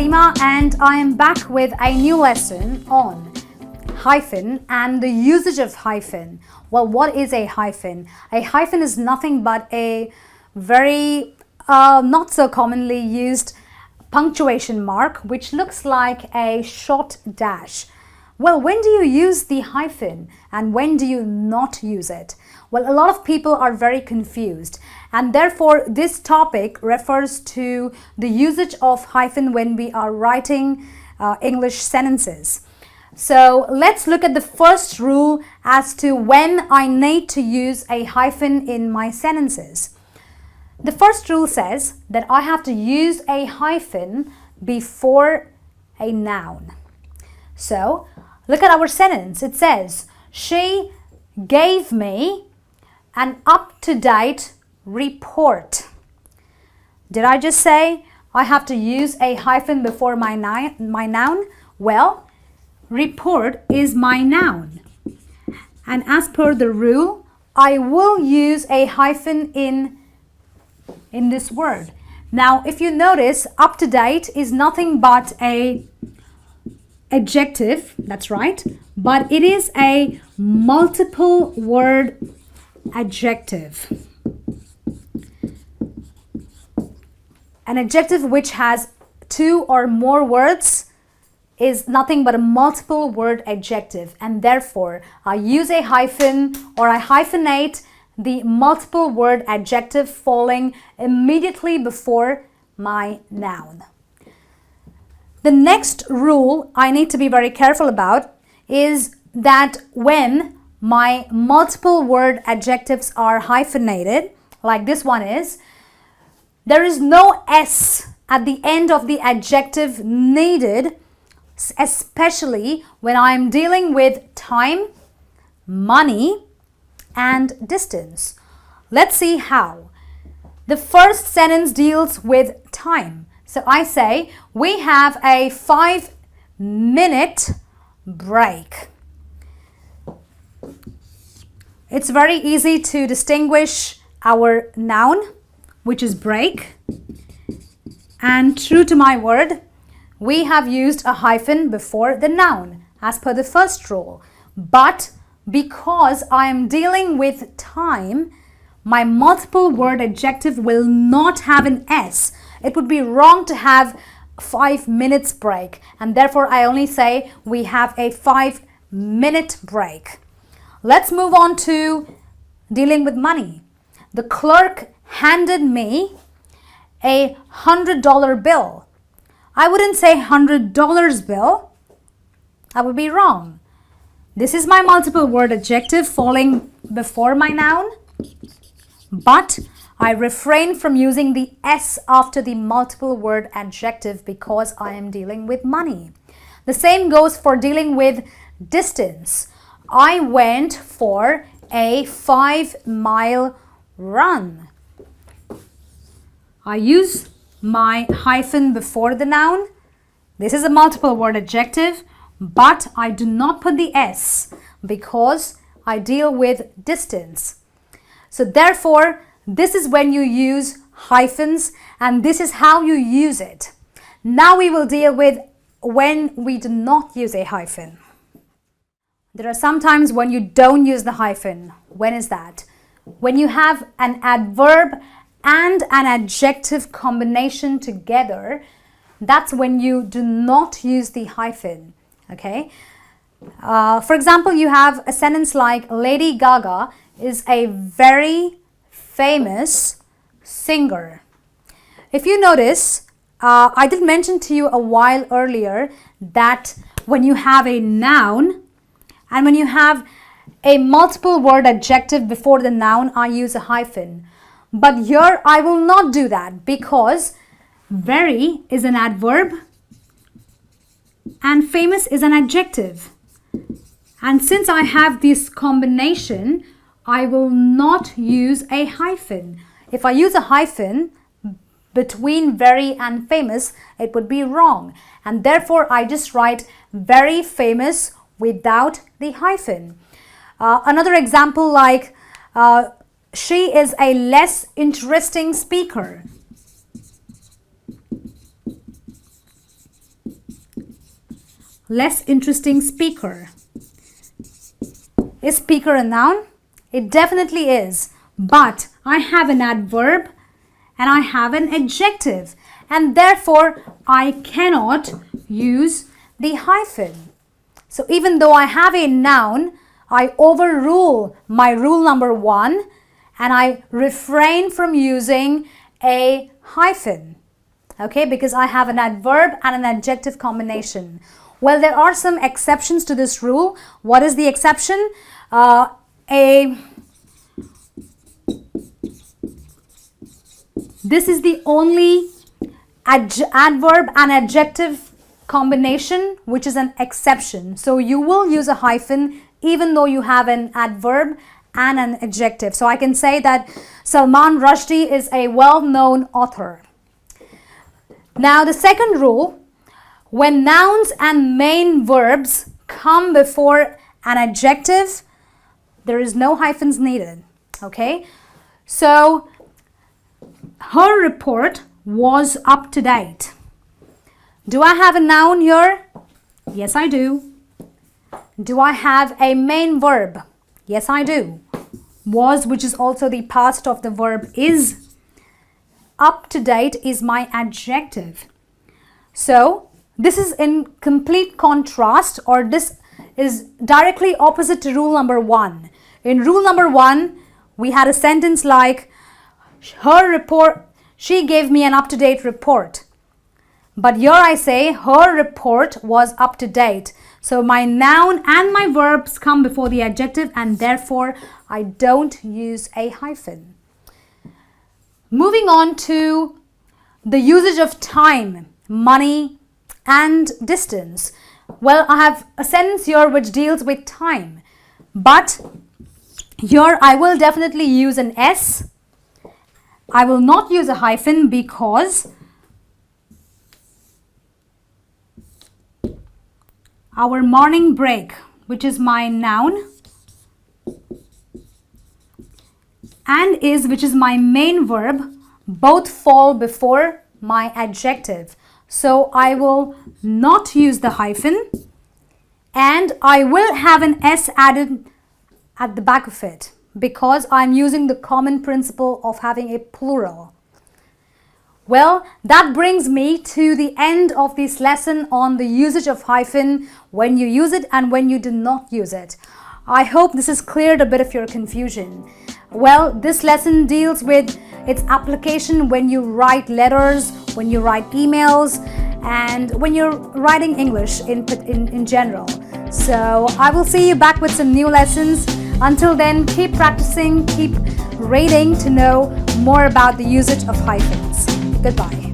Salima, and I am back with a new lesson on hyphen and the usage of hyphen. Well, what is a hyphen? A hyphen is nothing but a very not so commonly used punctuation mark which looks like a short dash. Well, when do you use the hyphen and when do you not use it? Well, a lot of people are very confused, and therefore this topic refers to the usage of hyphen when we are writing English sentences. So let's look at the first rule as to when I need to use a hyphen in my sentences. The first rule says that I have to use a hyphen before a noun. So look at our sentence. It says, she gave me an up-to-date report. Did I just say I have to use a hyphen before my noun? Well, report is my noun. And as per the rule, I will use a hyphen in this word. Now, if you notice, up-to-date is nothing but a adjective, that's right, but it is a multiple word adjective. An adjective which has two or more words is nothing but a multiple word adjective, and therefore I use a hyphen or I hyphenate the multiple word adjective falling immediately before my noun. The next rule I need to be very careful about is that when my multiple word adjectives are hyphenated, like this one is, there is no S at the end of the adjective needed, especially when I'm dealing with time, money, and distance. Let's see how. The first sentence deals with time. So I say, we have a 5-minute break. It's very easy to distinguish our noun, which is break. And true to my word, we have used a hyphen before the noun as per the first rule. But because I am dealing with time, my multiple word adjective will not have an S. It would be wrong to have 5 minutes break, and therefore I only say we have a 5-minute break. Let's move on to dealing with money. The clerk handed me a $100 bill. I wouldn't say $100 bill. That would be wrong. This is my multiple word adjective falling before my noun, but I refrain from using the S after the multiple word adjective because I am dealing with money. The same goes for dealing with distance. I went for a 5-mile run. I use my hyphen before the noun. This is a multiple word adjective, but I do not put the S because I deal with distance. So therefore, this is when you use hyphens, and this is how you use it. Now we will deal with when we do not use a hyphen. There are some times when you don't use the hyphen. When is that? When you have an adverb and an adjective combination together, that's when you do not use the hyphen. Okay? For example, you have a sentence like Lady Gaga is a very famous singer. If you notice, I did mention to you a while earlier that when you have a noun and when you have a multiple word adjective before the noun, I use a hyphen. But here I will not do that because very is an adverb and famous is an adjective. And since I have this combination, I will not use a hyphen. If I use a hyphen between very and famous, it would be wrong. And therefore, I just write very famous without the hyphen. Another example like, she is a less interesting speaker. less interesting speaker. Is speaker a noun? It definitely is. But I have an adverb and I have an adjective. And therefore, I cannot use the hyphen. So even though I have a noun, I overrule my rule number 1 and I refrain from using a hyphen. Okay, because I have an adverb and an adjective combination. Well, there are some exceptions to this rule. What is the exception? This is the only adverb and adjective combination which is an exception. So you will use a hyphen even though you have an adverb and an adjective. So I can say that Salman Rushdie is a well-known author. Now the second rule, when nouns and main verbs come before an adjective, there is no hyphens needed. Okay, so her report was up to date. Do I have a noun here? Yes, I do. Do I have a main verb? Yes, I do. Was, which is also the past of the verb is. Up to date is my adjective. So this is in complete contrast, or this is directly opposite to rule number 1. In rule number 1, we had a sentence like, her report, she gave me an up-to-date report. But here I say her report was up to date. So my noun and my verbs come before the adjective and therefore I don't use a hyphen. Moving on to the usage of time, money and distance. Well, I have a sentence here which deals with time. But here I will definitely use an S. I will not use a hyphen because our morning break, which is my noun, and is, which is my main verb, both fall before my adjective. So I will not use the hyphen and I will have an S added at the back of it because I'm using the common principle of having a plural. Well, that brings me to the end of this lesson on the usage of hyphen, when you use it and when you do not use it. I hope this has cleared a bit of your confusion. Well, this lesson deals with its application when you write letters, when you write emails, and when you're writing English in general. So I will see you back with some new lessons. Until then, keep practicing, keep reading to know more about the usage of hyphens. Goodbye.